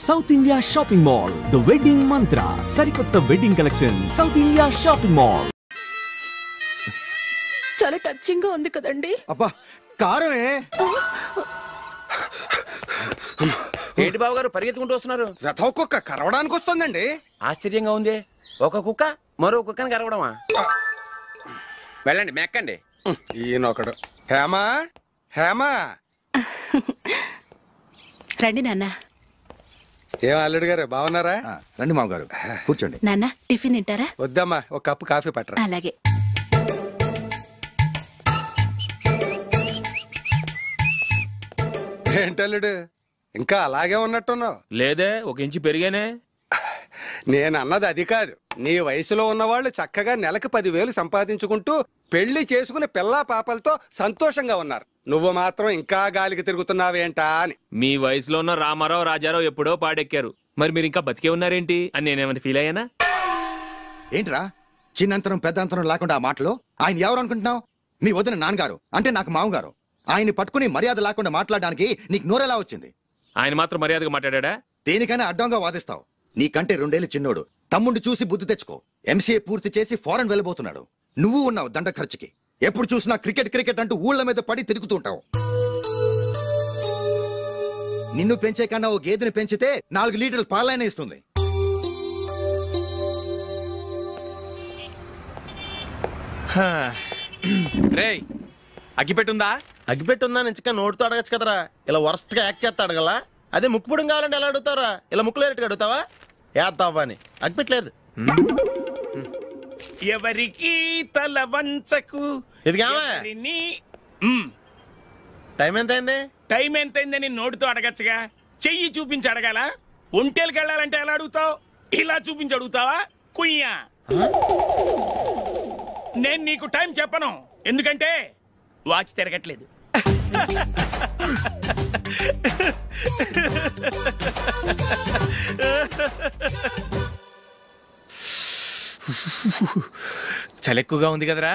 South India shopping mall the wedding మంత్ర సరికొత్త wedding collection south India shopping mall. చాలా touching గా ఉంది కదండి. అబ్బా కారమే. ఏంటి బాబు గారు పరిగెత్తుకుంటూ వస్తున్నారు? రథ కుక్క కరవడానికి వస్తుందండి. ఆశ్చర్యంగా ఉంది. ఒక కుక్క మరో కుక్కని కరవడమా? వెళ్ళండి మెక్కండి. ఈయనొకడు. హేమా హేమా రండి నాన్న. ఏం అల్లుడు గారు బాగున్నారా? రండి మామగారు కూర్చోండి. నాన్న టిఫిన్ తింటారా? వద్దమ్మా ఒక కప్పు కాఫీ పట్టరా. అలాగే. ఏంటల్లుడు ఇంకా అలాగే ఉన్నట్టున్నావు? లేదే, ఒక ఇంచు పెరిగానే. నేను అన్నది అది కాదు. నీ వయసులో ఉన్నవాళ్ళు చక్కగా నెలకు 10,000 సంపాదించుకుంటూ పెళ్లి చేసుకుని పిల్లా పాపలతో సంతోషంగా ఉన్నారు. నువ్వు మాత్రం ఇంకా గాలికి తిరుగుతున్నావేంటా అని. మీ వయసులో ఉన్న రామారావు రాజారావు ఎప్పుడో పాడెక్కారు, మరి మీరు ఇంకా బతికే ఉన్నారేంటి అని నేనేమైనా ఫీల్ అయ్యానా? ఏంట్రా చిన్నంతరం పెద్దంతరం లేకుండా ఆ మాటలు? ఆయన ఎవరు అనుకుంటున్నావు? మీ వదిన నాన్నగారు, అంటే నాకు మామగారు. ఆయన్ని పట్టుకుని మర్యాద లేకుండా మాట్లాడడానికి నీకు నోరెలా వచ్చింది? ఆయన మాత్రం మర్యాదగా మాట్లాడా? దేనికైనా అడ్డంగా వాదిస్తావు. నీకంటే 2 ఏళ్లు చిన్నోడు. తమ్ముండి చూసి బుద్ధి తెచ్చుకో. ఎంసీఏ పూర్తి చేసి ఫారెన్ వెళ్ళబోతున్నాడు. నువ్వు ఉన్నావు దండ ఖర్చుకి. ఎప్పుడు చూసినా క్రికెట్ క్రికెట్ అంటూ ఊళ్ళ మీద పడి తిరుగుతుంటావు. నిన్ను పెంచే కన్నా ఓ గేదెని పెంచితే 4 లీటర్ల పాలైనా ఇస్తుంది. రేయ్ అగ్గిపెట్టుందా? అగ్గిపెట్టుందా నుంచి నోటితో అడగచ్చు కదరా. ఇలా వరస్ట్ గా యాక్ట్ చేస్తా అడగలా? అదే ముక్కుపుడం కావాలంటే ఎలా అడుగుతారా? ఇలా ముక్కులేటట్టు అడుగుతావా? ఏత్తావా అని అగ్గిపెట్టలేదు. ఎవరికి తల వంచకు. ఇది టైం ఎంత అయింది? టైం ఎంతైందని నోటితో అడగచ్చుగా, చెయ్యి చూపించి అడగాల? ఒంటేలకు వెళ్ళాలంటే ఎలా అడుగుతావు? ఇలా చూపించి అడుగుతావా? కుయ్యా. నేను నీకు టైం చెప్పను, ఎందుకంటే వాచ్ తిరగట్లేదు. చలి ఎక్కువగా ఉంది కదరా.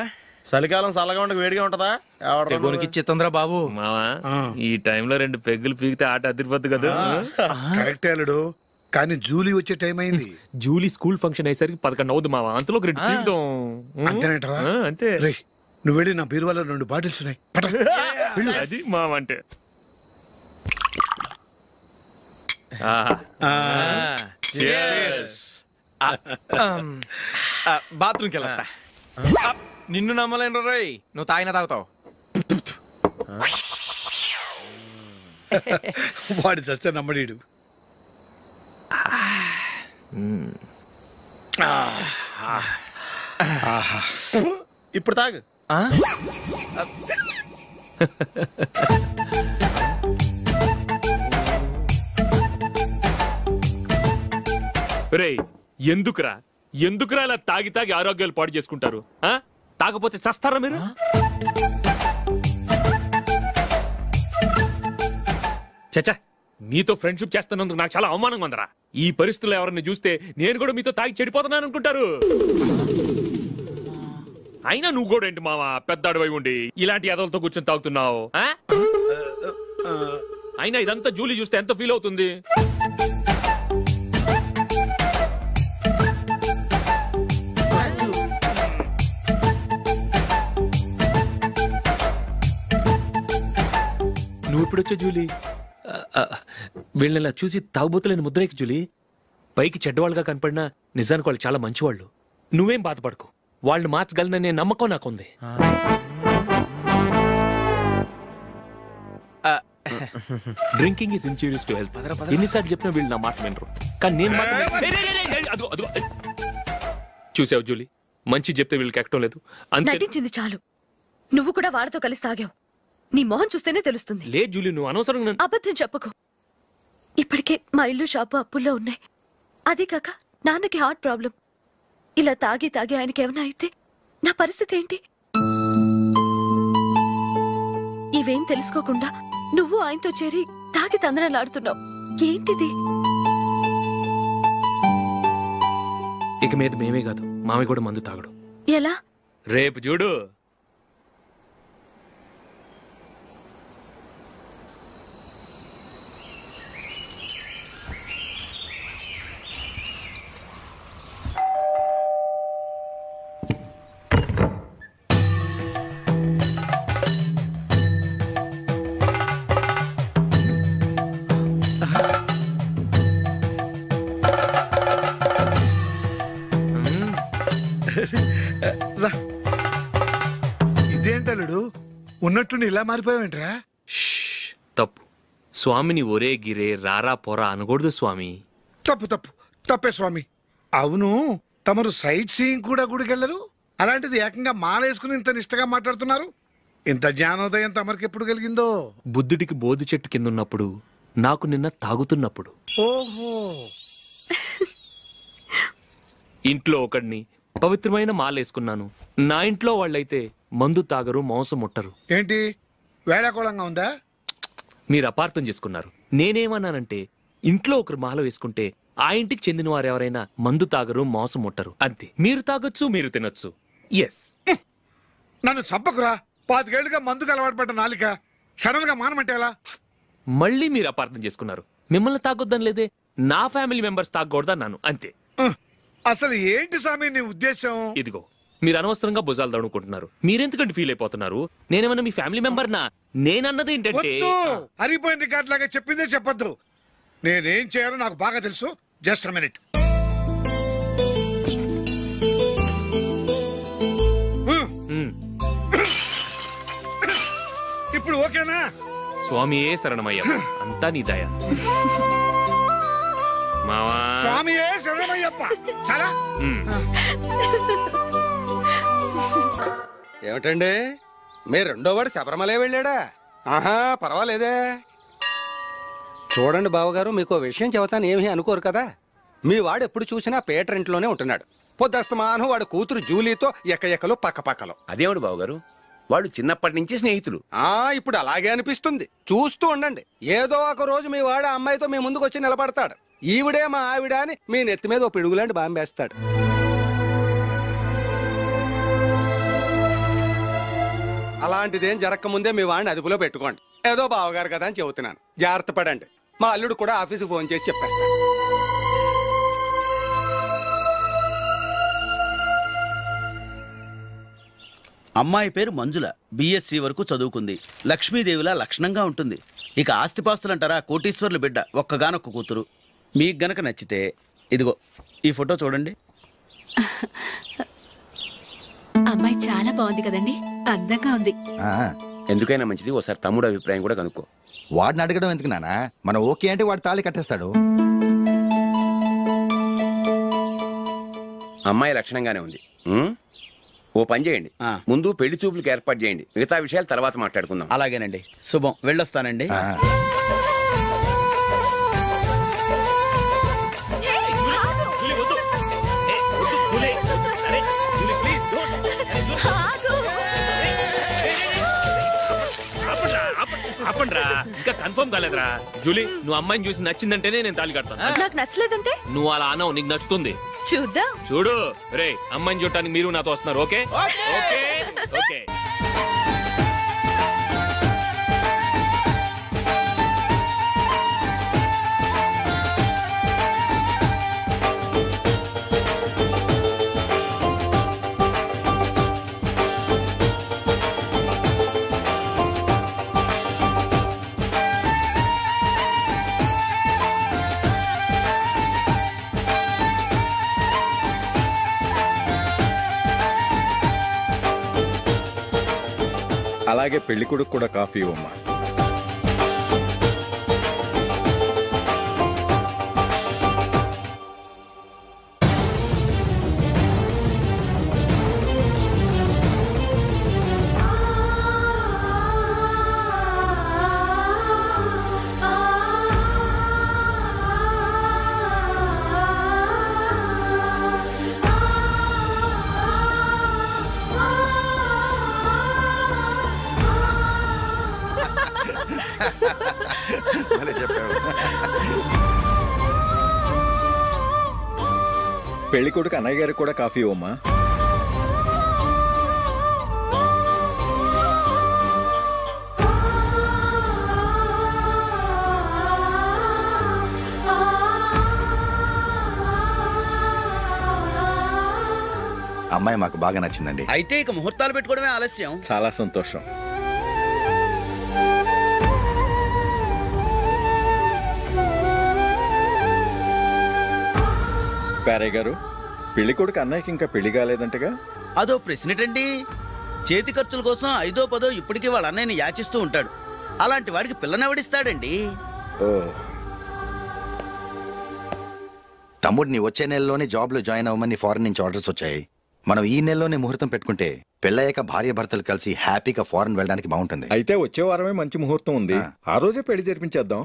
చలికాలం చల్లగా ఉండక వేడిగా ఉంటదా? తెగోనికిచ్చేస్తుందిరా బాబు. మావా ఈ టైంలో 2 పెగ్గులు పీకితే ఆట అదిరిపోద్దు కదా. కరెక్టే అల్లుడు, కానీ జూలీ వచ్చే టైం అయింది. జూలీ స్కూల్ ఫంక్షన్ అయ్యేసరికి 11 అవుతుంది మావా. అంతలో 2 పీకుతాం. అంతేనేటవా? అంతే. నువ్వు వెళ్ళి నా బీరువాలో 2 బాటిల్స్ ఉన్నాయి. అది మావ అంటే. బాత్రూమ్కి వెళ్ళా. నిన్ను నమ్మలేను రోయ్, నువ్వు తాగినా తాగుతావు. వాడి చస్తే నమ్మడీడు. ఇప్పుడు తాగు. రేయ్ ఎందుకురా ఇలా తాగి తాగి ఆరోగ్యాలు పాడు చేసుకుంటారు? తాగపోతే చస్తారా మీరు? చచ్చా, మీతో ఫ్రెండ్షిప్ చేస్తున్నందుకు నాకు చాలా అవమానంగా ఉందరా. ఈ పరిస్థితుల్లో ఎవరిని చూస్తే నేను కూడా మీతో తాగి చెడిపోతున్నాను అనుకుంటారు. అయినా నువ్వు కూడా ఏంటి మావా, పెద్ద అడవై ఉండి ఇలాంటి ఎదలతో కూర్చొని తాగుతున్నావు? అయినా ఇదంతా జూలీ చూస్తే ఎంత ఫీల్ అవుతుంది? నువ్వు ఇప్పుడొచ్చా జూలీ? వీళ్ళని చూసి తాగుబోతులేని ముద్రేకి జూలీ. పైకి చెడ్డవాళ్ళుగా కనపడినా నిజానికి వాళ్ళు చాలా మంచివాళ్ళు. నువ్వేం బాధపడకు, వాళ్ళని మార్చగలననే నమ్మకం నాకుంది. Drinking is injurious to health. ఎన్నిసార్లు చెప్పినా వీళ్ళు నా మాట వినరు, కానీ నేను మాత్రం. చూసావు జూలీ, మంచి చెప్తే వీళ్ళకి ఎక్కడం లేదు. నటించింది చాలు. నువ్వు కూడా వాడితో కలిసి తాగావు. నీ మొహం చూస్తేనే తెలుస్తుంది. లే జూలీ, నువ్వు అనవసరంగా అబద్ధం చెప్పకు. ఇప్పటికే మా ఇల్లు షాపు అప్పుల్లో ఉన్నాయి. అదే కాక నాన్నకి హార్ట్ ప్రాబ్లం. ఇలా తాగి తాగి ఆయనకి ఏమైనా అయితే నా పరిస్థితి ఏంటి? ఇవేం తెలుసుకోకుండా నువ్వు ఆయనతో చేరి తాగి తందనలాడుతున్నావు. ఏంటిది? ఇక మీద మేమే కాదు, మామి కూడా మందు తాగడు. ఎలా? రేపు చూడు. రా. ఇదేంటలుడు ఉన్నట్టుండి ఇలా మారిపోయావేంట్రా? తప్పు. స్వామిని ఒరే గిరే రారా పోరా అనకూడదు స్వామి. తప్పే స్వామి. అవును, తమరు సైట్ సీయింగ్ కూడా గుడికెళ్ళరు, అలాంటిది ఏకంగా మాలేసుకుని ఇంత నిష్టగా మాట్లాడుతున్నారు. ఇంత జ్ఞానోదయం తమరికి ఎప్పుడు కలిగిందో? బుద్ధుడికి బోధి చెట్టు కింద ఉన్నప్పుడు, నాకు నిన్న తాగుతున్నప్పుడు. ఓహో. ఇంట్లో ఒకడిని పవిత్రమైన మాలేసుకున్నాను. నా ఇంట్లో వాళ్ళైతే మందు తాగరు, మాంసం ముట్టరు. ఏంటి వేళాకోళంగా ఉందా? మీరు అపార్థం చేసుకున్నారు. నేనేమన్నానంటే ఇంట్లో ఒకరు మాల వేసుకుంటే ఆ ఇంటికి చెందిన వారు ఎవరైనా మందు తాగరు, మాంసం ముట్టరు, అంతే. మీరు తాగొచ్చు, మీరు తినొచ్చు. ఎస్. నన్ను చంపకురా. 5 ఏళ్లుగా మందుకు అలవాటు పడ్డ నాలిక సడన్ గా మానమంటే ఎలా? మళ్ళీ మీరు అపార్థం చేసుకున్నారు. మిమ్మల్ని తాగొద్దని లేదే, నా ఫ్యామిలీ మెంబర్స్ తాగకూడదన్నాను, అంతే. అసలు ఏంటి స్వామి నీ ఉద్దేశం? ఇదిగో, మీరు అనవసరంగా భుజాలు దడుకుంటున్నారు. మీరెందుకంటే ఫీల్ అయిపోతున్నారు? నేనేమన్నా మీ ఫ్యామిలీ మెంబర్ నా? నేనన్నది ఏంటంటే హరిపోయిన రికార్డ్ లాగా చెప్పిందే చెప్పొద్దు. నేనేం చేయాలో నాకు బాగా తెలుసు. Just minute. ఇప్పుడు ఓకేనా? స్వామియే శరణమయ్య, అంతా నీ దయ. మావా స్వామియే శరణమయ్యప్ప. చాలా ఏమిటండి, మీ రెండోవాడు శబరిమలే వెళ్ళాడా? ఆహా, పర్వాలేదే. చూడండి బావగారు, మీకు విషయం చెబుతాను, ఏమీ అనుకోరు కదా. మీ వాడు ఎప్పుడు చూసినా పేటర్ ఇంట్లోనే ఉంటున్నాడు. పొద్దస్తమానం వాడు కూతురు జూలీతో ఎక్కలు పక్కపక్కలో. అదేవాడు బావగారు, వాడు చిన్నప్పటి నుంచి స్నేహితులు. ఇప్పుడు అలాగే అనిపిస్తుంది. చూస్తూ ఉండండి, ఏదో ఒక రోజు మీ వాడు అమ్మాయితో మీ ముందుకు వచ్చి నిలబడతాడు. ఈవిడే మా ఆవిడ అని మీ నెత్తి మీద ఓ పిడుగులాంటి బాంబేస్తాడు. అలాంటిదేం జరగకముందే మీ వాడిని అదుపులో పెట్టుకోండి. ఏదో బావగారు కదా అని చెబుతున్నాను, జాగ్రత్త పడండి. మా అల్లుడు కూడా ఆఫీసుకు ఫోన్ చేసి చెప్పేస్తాడు. అమ్మాయి పేరు మంజుల, బిఎస్సి వరకు చదువుకుంది. లక్ష్మీదేవిలా లక్షణంగా ఉంటుంది. ఇక ఆస్తిపాస్తులంటారా, కోటీశ్వర్లు బిడ్డ, ఒక్కగానొక్క కూతురు. మీకు గనక నచ్చితే ఇదిగో ఈ ఫోటో చూడండి. అమ్మాయి చాలా బాగుంది కదండి, అందంగా ఉంది. ఎందుకైనా మంచిది ఓసారి తమ్ముడు అభిప్రాయం కూడా కనుక్కో. వాడిని అడగడం ఎందుకు నానా? మనం ఓకే అంటే వాడు తాళి కట్టేస్తాడు. అమ్మాయి లక్షణంగానే ఉంది. ఓ పని చేయండి, ముందు పెళ్లి చూపులకు ఏర్పాటు చేయండి, మిగతా విషయాలు తర్వాత మాట్లాడుకుందాం. అలాగేనండి, శుభం, వెళ్ళొస్తానండి. ఆపండ్రా, ఇంకా కన్ఫర్మ్ కాలేదురా. జూలీ, నువ్వు అమ్మాయిని చూసి నచ్చిందంటేనే నేను తాళి కడతాను. నాకు నచ్చలేదంటే నువ్వు అలా అనవు, నీకు నచ్చుతుంది. చూద్దాం. చూడు రే, అమ్మాయిని చూడటానికి మీరు నాతో వస్తున్నారు. Okay okay okay. అలాగే పెళ్లి కొడుకు కూడా కాఫీ ఇవ్వమ్మా. పెళ్లి కొడుకు అన్నయ్య గారికి కూడా కాఫీ ఇవ్వమ్మా. అమ్మాయి మాకు బాగా నచ్చిందండి. అయితే ఇక ముహూర్తాలు పెట్టుకోవడమే ఆలస్యం. చాలా సంతోషం. పేరయ్య గారు, పెళ్లి కొడుకు అన్నయ్యకి ఇంకా పెళ్లి కాలేదంటగా? అదో ప్రశ్నటండి. చేతి ఖర్చుల కోసం 5దో 10దో ఇప్పటికీ వాళ్ళ అన్నయ్యని యాచిస్తూ ఉంటాడు. అలాంటి వాడికి పిల్లనెవడిస్తాడండి? తమ్ముడిని వచ్చే నెలలోనే జాబ్ లో జాయిన్ అవ్వమని ఫారెన్ నుంచి ఆర్డర్స్ వచ్చాయి. మనం ఈ నెలలోనే ముహూర్తం పెట్టుకుంటే పెళ్ళయ్యాక భార్య భర్తలు కలిసి హ్యాపీగా ఫారెన్ వెళ్ళడానికి బాగుంటుంది. అయితే వచ్చే వారమే మంచి ముహూర్తం ఉంది, ఆ రోజే పెళ్లి జరిపించేద్దాం.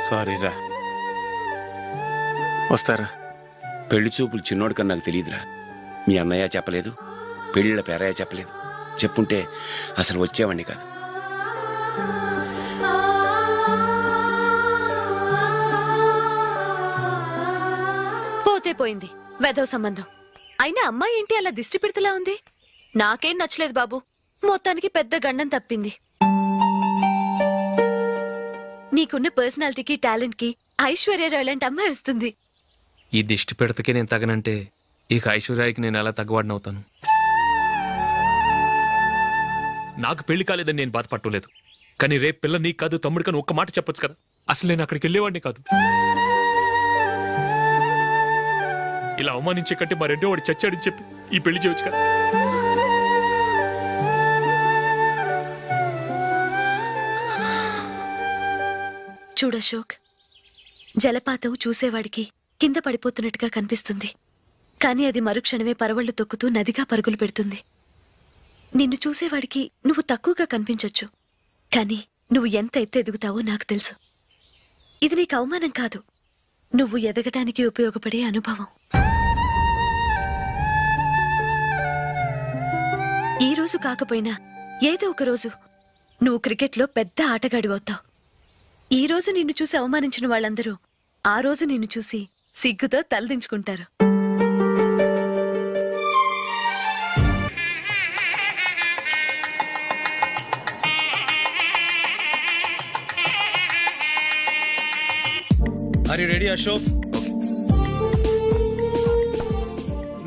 సారీరా. వస్తారా? పెళ్లి చూపులు చిన్నోడు కన్నా నాకు తెలియదురా. మీ అన్నయ్య చెప్పలేదు, పెళ్ళిళ్ళ పేరయ్య చెప్పలేదు. చెప్పుంటే అసలు వచ్చేవాడిని కాదు. పోతే పోయింది వెధవ సంబంధం. అయినా అమ్మాయి ఏంటి అలా దిష్టి పెడతలా ఉంది? నాకేం నచ్చలేదు బాబు. మొత్తానికి పెద్ద గండం తప్పింది. నీకున్న పర్సనాలిటీకి టాలెంట్ కి ఐశ్వర్యరాయ్ లాంటి అమ్మాయి వస్తుంది. ఈ దిష్టి పెడతకే నేను తగనంటే ఇక ఐశ్వర్యాయికి నేను ఎలా తగ్గవాడినవుతాను? నాకు పెళ్లి కాలేదని నేను బాధపట్టలేదు, కానీ రేపు పిల్ల నీకు కాదు తమ్ముడు కానీ ఒక్క మాట చెప్పొచ్చు కదా. అసలు నేను అక్కడికి వెళ్ళేవాడిని కాదు. ఇలా అవమానించే కంటే మా రెండో వాడు చచ్చాడని చెప్పి ఈ పెళ్లి చేయొచ్చు కదా. చూడశోక్, జలపాతం చూసేవాడికి కింద పడిపోతున్నట్టుగా కనిపిస్తుంది, కానీ అది మరుక్షణమే పరవళ్లు తొక్కుతూ నదిగా పరుగులు పెడుతుంది. నిన్ను చూసేవాడికి నువ్వు తక్కువగా కనిపించొచ్చు, కానీ నువ్వు ఎంత ఎత్తు ఎదుగుతావో నాకు తెలుసు. ఇది నీకు అవమానం కాదు, నువ్వు ఎదగటానికి ఉపయోగపడే అనుభవం. ఈ రోజు కాకపోయినా ఏదో ఒక రోజు నువ్వు క్రికెట్లో పెద్ద ఆటగాడివవుతావు. ఈ రోజు నిన్ను చూసి అవమానించిన వాళ్ళందరూ ఆ రోజు నిన్ను చూసి సిగ్గుతో తలదించుకుంటారు. Are you ready, Ashok? Okay.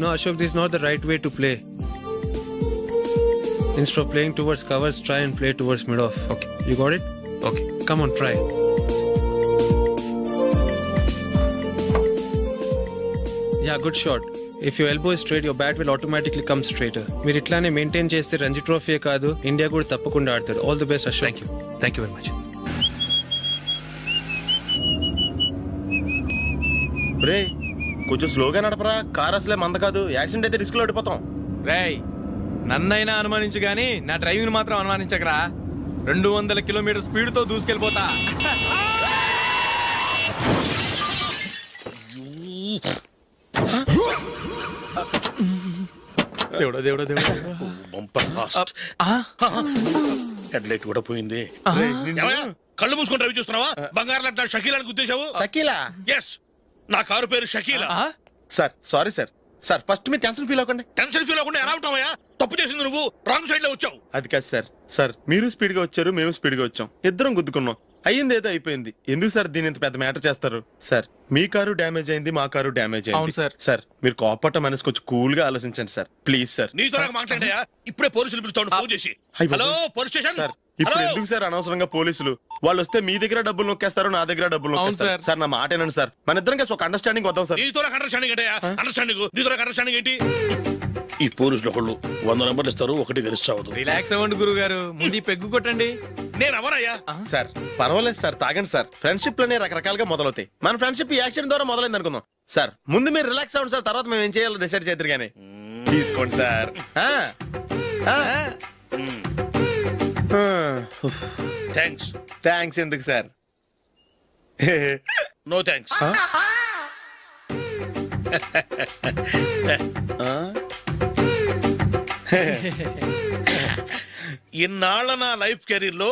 No, Ashok, this is not the right way to play. Instead of playing towards covers, try and play towards mid-off. Okay. You got it? Okay. Come on, try. Yeah, good shot. If your elbow is straight, your bat will automatically come straighter. మీరు ఇట్లానే maintain చేస్తే Ranji trophy కాదు India కూడా తప్పకుండా ఆడతాడు. All the best Ashok. Thank you very much. రే కొంచెం స్లోగా నడపరా, కార్ అసలే మంద కాదు. యాక్సిడెంట్ అయితే రిస్క్ లో ఓడిపోతాం. రేయ్ నన్నైనా అనుమానించు గానీ నా డ్రైవింగ్ మాత్రం అనుమానించకరా. 200 కిలోమీటర్ స్పీడ్ తో దూసుకెళ్ళిపోతా. దేవుడా దేవుడా దేవుడా, హెడ్ లైట్ కూడా పోయింది. కళ్ళు మూసుకొని రవి చూస్తున్నావా? బంగారం లాంటి షకీలాని గుర్తించావు? షకీలా? ఎస్, నా కారు పేరు Shakeela. Sir sorry sir. Sir first మీరు టెన్షన్ ఫీల్ అవ్వకండి. టెన్షన్ ఫీల్ అవ్వకుండా ఎలా ఉంటావయ్యా? తప్పు చేసింది నువ్వు, రాంగ్ సైడ్ లో వచ్చావు. అది కాదు సార్. సార్ మీరు స్పీడ్ గా వచ్చారు, మేము స్పీడ్ గా వచ్చాం, ఇద్దరం గుద్దుకున్నాం. అయ్యింది ఏదో అయిపోయింది. ఎందుకు సార్ దీని ఇంత పెద్ద మ్యాటర్ చేస్తారు? సార్ మీ కారు డ్యామేజ్ అయింది, మా కారు డ్యామేజ్ అయింది. అవును సార్. సార్ మీరు కోపట్ట మనసు కొంచెం కూల్ గా ఆలోచించండి సార్, ప్లీజ్ సార్. నీతో నాకు మాట్లాడాయా? ఇప్పుడే పోలీసులు పిలుస్తాను, ఫోన్ చేసి. Hello police station. సార్ ఇప్పుడు ఎందుకు సార్ అనవసరంగా పోలీసులు? వాళ్ళు వస్తే మీ దగ్గర డబ్బులు నొక్కేస్తారు, నా దగ్గర డబ్బులు నొక్కేస్తారు. సార్ నా మాట ఏనండి సార్, మన ఇద్దరం కలిసి ఒక అండర్స్టాండింగ్ వద్దాం సార్. నీతో నాకు అండర్స్టాండింగ్ ఏంటయ్యా? అండర్స్టాండింగ్ నీతో నాకు అండర్స్టాండింగ్ ఏంటి? ఈ పోలీసులు ఒకళ్ళు 100 నెంబర్లు ఇస్తారు, ఒకటి గెలుస్తావు. రిలాక్స్ అవ్వండి గురువు గారు, ముందు పెగ్గు కొట్టండి. నేను ఎవరయ్యా? సార్ పర్వాలేదు సార్, తాగండి సార్. ఫ్రెండ్షిప్ లోనే రకరకాలుగా మొదలవుతాయి. మన ఫ్రెండ్షిప్ ఈ యాక్సిడెంట్ ద్వారా మొదలైంది అనుకుందాం. సార్ ముందు మీరు రిలాక్స్ అవ్వండి సార్, తర్వాత మేము ఏం చేయాలో డిసైడ్ చేద్దరు కానీ. తీసుకోండి సార్. థ్యాంక్స్. థ్యాంక్స్ ఎందుకు సార్? No thanks. ఇన్నాళ్ళ నా లైఫ్ కెరీర్ లో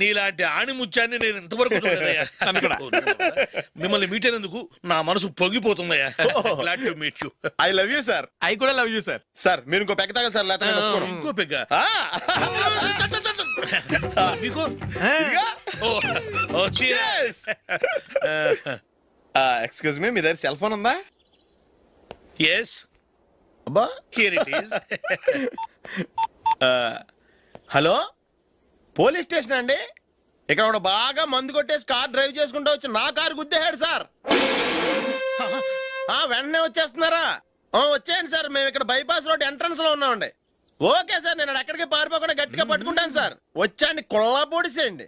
నీలాంటి ఆణిముత్యాన్ని నేను ఇంతవరకు చూడలేదయ్యా. మిమ్మల్ని మీట్ అయినందుకు నా మనసు పొంగిపోతుందయ్యా. Glad to meet you. I love you sir. I కూడా లవ్ యూ సార్. సార్ మీరు ఇంకో పెగ్గ తాగండి సార్, లేకపోతే ఇంకో పెగ్గ మీకు. ఎక్స్క్యూజ్ మీ, మీ దగ్గర సెల్ ఫోన్ ఉందా? ఎస్. అబ్బా here it is. Hello police station అండి, ఇక్కడ ఒకడు బాగా మందు కొట్టేసి కార్ డ్రైవ్ చేసుకుంటూ వచ్చి నా కారు గుద్దేశాడు సార్. వెంటనే వచ్చేస్తున్నారా? వచ్చేయండి సార్, మేము ఇక్కడ బైపాస్ రోడ్ ఎంట్రన్స్ లో ఉన్నామండి. ఓకే సార్, నేను ఎక్కడికి పారిపోకుండా గట్టిగా పట్టుకుంటాను సార్. వచ్చాండి, కుళ్ళా పొడిసేయండి.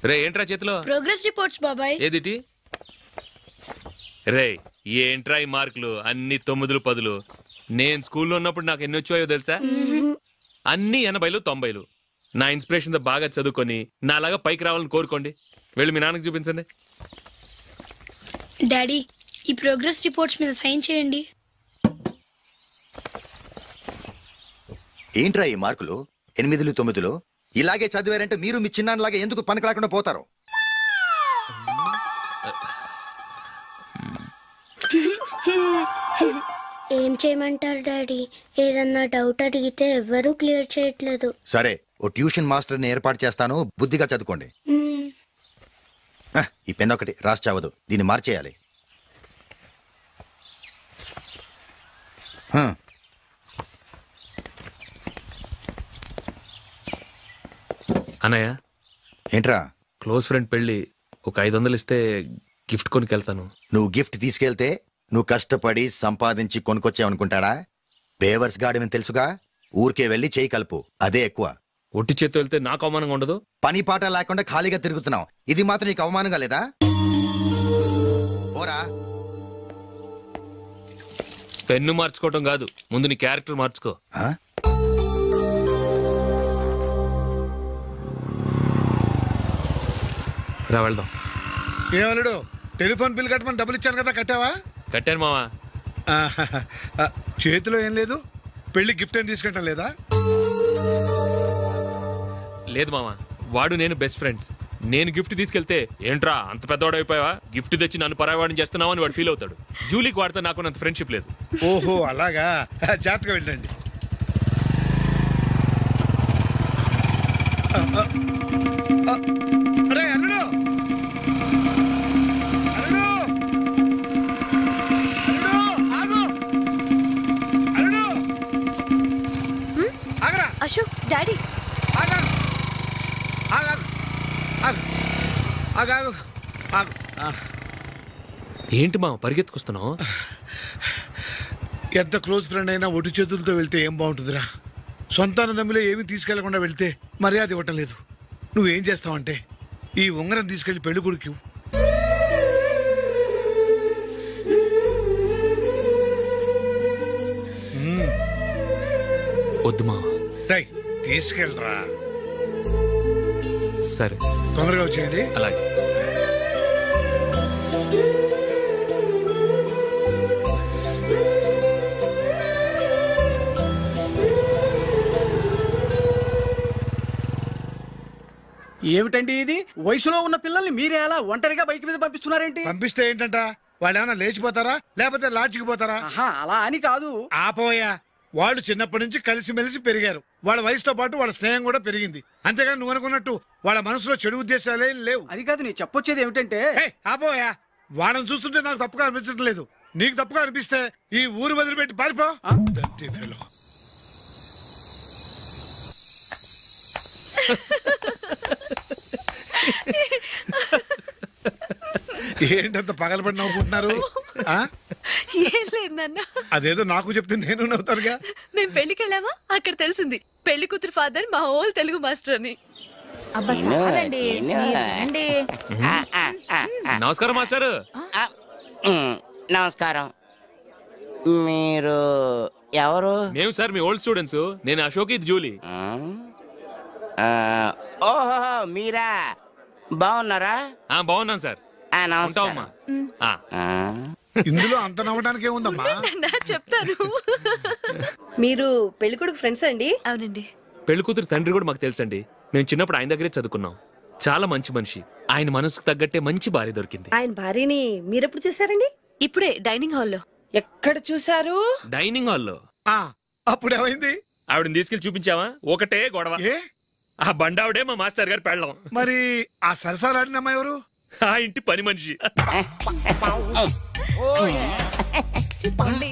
రే ఏంట్రా చేతిలో? ప్రోగ్రెస్ రిపోర్ట్స్ బాబాయ్. ఏదిటి? రే ఏంట్రా ఈ మార్కులు అన్ని 9లు 10లు? నేను స్కూల్లో ఉన్నప్పుడు నాకు ఎన్ని వచ్చాయో తెలుసా? అన్ని 80లు 90లు. నా ఇన్స్పిరేషన్ తో బాగా చదువుకొని నాలాగా పైకి రావాలని కోరుకోండి. వెళ్ళి మీ నాన్నకి చూపించండి. డాడీ, ఈ ప్రోగ్రెస్ రిపోర్ట్స్ మీద సైన్ చేయండి. ఏంట్రా ఈ మార్కులు 8లు 9లు? ఇలాగే చదివారంటే మీరు మీ చిన్నాన్నలాగా ఎందుకు పనికి రాకుండా పోతారు? ఏం చేయమంటారు డాడీ? ఏదన్నా డౌట్ అడిగితే ఎవ్వరూ క్లియర్ చేయట్లేదు. సరే, ఓ ట్యూషన్ మాస్టర్ని ఏర్పాటు చేస్తాను, బుద్ధిగా చదువుకోండి. ఈ పెన్ ఒకటి రాసి చావదు, దీన్ని మార్చేయాలి. అన్నయ్య, ఏంట్రా? క్లోజ్ ఫ్రెండ్ పెళ్ళి, ఒక 500 ఇస్తే గిఫ్ట్ కొనుకెళ్తాను. నువ్వు గిఫ్ట్ తీసుకెళ్తే నువ్వు కష్టపడి సంపాదించి కొనుక్కొచ్చావనుకుంటాడా? బేవర్స్ గాడమని తెలుసుగా, ఊరికే వెళ్ళి చేయి కలుపు, అదే ఎక్కువ. ఒట్టి చేత్తో వెళ్తే నాకు అవమానంగా ఉండదు? పని పాట లేకుండా ఖాళీగా తిరుగుతున్నావు, ఇది మాత్రం నీకు అవమానంగా లేదా? పోరా. పెన్ను మార్చుకోవటం కాదు, ముందు నీ క్యారెక్టర్ మార్చుకో. రా వెళ్దాం. ఏమలుడు, టెలిఫోన్ బిల్ కట్టమని డబ్బులు ఇచ్చాను కదా, కట్టావా? కట్టాను మావా. చేతిలో ఏం లేదు, పెళ్లి గిఫ్ట్ ఏం తీసుకుంటాం లేదా? లేదు మావా, వాడు నేను బెస్ట్ ఫ్రెండ్స్. నేను గిఫ్ట్ తీసుకెళ్తే ఏంట్రా అంత పెద్దవాడైపోయావా, గిఫ్ట్ తెచ్చి నన్ను పరాయవాడిని చేస్తున్నావు అని వాడు ఫీల్ అవుతాడు. జూలీకి వాడితే నాకు అంత ఫ్రెండ్షిప్ లేదు. ఓహో అలాగా, జాగ్రత్తగా వెళ్ళండి. అరే అల్లుడు, అల్లుడు, అల్లుడు, అల్లుడు, ఆగరా. అశోక్, డాడీ. ఏంటి మా పరిగెత్తుకొస్తున్నావు? ఎంత క్లోజ్ ఫ్రెండ్ అయినా ఒటి చేతులతో వెళ్తే ఏం బాగుంటుందిరా? సొంతాన నమ్మిలో ఏమీ తీసుకెళ్లకుండా వెళ్తే మర్యాద ఇవ్వటం లేదు. నువ్వేం చేస్తావంటే ఈ ఉంగరం తీసుకెళ్లి పెళ్లి కొడుకు. వద్దు మా. తీసుకెళ్ళరా. సరే, తొందరగా వచ్చేయండి. అలాగే. ఏమిటండి ఇది? వయసులో ఉన్న పిల్లల్ని మీరే అలా ఒంటరిగా బైక్ మీద పంపిస్తున్నారేంటి? పంపిస్తే ఏంటంట, వాళ్ళు ఏమైనా లేచిపోతారా లేకపోతే లాడ్జికి పోతారా? అలా అని కాదు. ఆపోయా, వాళ్ళు చిన్నప్పటి నుంచి కలిసిమెలిసి పెరిగారు. వాళ్ళ వయసుతో పాటు వాళ్ళ స్నేహం కూడా పెరిగింది. అంతేగాని నువ్వు అనుకున్నట్టు వాళ్ళ మనసులో చెడు ఉద్దేశాలేం లేవు. అది కాదు, నేను చెప్పొచ్చేది ఏమిటంటే. ఆపోయా, వాళ్ళని చూస్తుంటే నాకు తప్పుగా అనిపించడం లేదు. నీకు తప్పుగా అనిపిస్తే ఈ ఊరు వదిలిపెట్టి పారిపో. ఏంటంత పగలబడి నవ్వుకుంటున్నారు? ఏం లేదు నాన్న. అదేదో నాకు చెప్తే నేను నవ్వుతానుగా. మేము పెళ్లికి వెళ్ళామా, అక్కడ తెలిసింది పెళ్లి కూతురు ఫాదర్ మా హోల్ తెలుగు మాస్టర్ అని. నమస్కారం మాస్టర్. నమస్కారం. మీరు ఎవరు? మేము సార్ మీ ఓల్డ్ స్టూడెంట్స్. నేను అశోక్, ఇది జూలీ. ఓహో మీరా, బాగున్నారా? బాగున్నాను సార్. నమస్కారం. ఇందులో అంత నవ్వడానికి ఏముందమ్మా? చెప్తాను. మీరు పెళ్లి కొడుకు ఫ్రెండ్స్ అండి? అవునండి. పెళ్లి కూతురు తండ్రి కూడా మాకు తెలుసండి. మేము చిన్నప్పుడు ఆయన దగ్గరే చదువుకున్నాం. చాలా మంచి మనిషి. ఆయన మనసుకు తగ్గట్టే మంచి భార్య దొరికింది. ఆయన భార్యని మీరెప్పుడు చూసారండి? ఇప్పుడే డైనింగ్ హాల్లో. ఎక్కడ చూసారు? డైనింగ్ హాల్లో. అప్పుడు ఏమైంది? ఆవిడని తీసుకెళ్లి చూపించావా? ఒకటే గొడవ. ఆ బండావిడే మా మాస్టర్ గారు పెళ్ళం. మరి ఆ సరసాలాడిన అమ్మాయి ఎవరు? ఆ ఇంటి పని మనిషి. చెప్పండి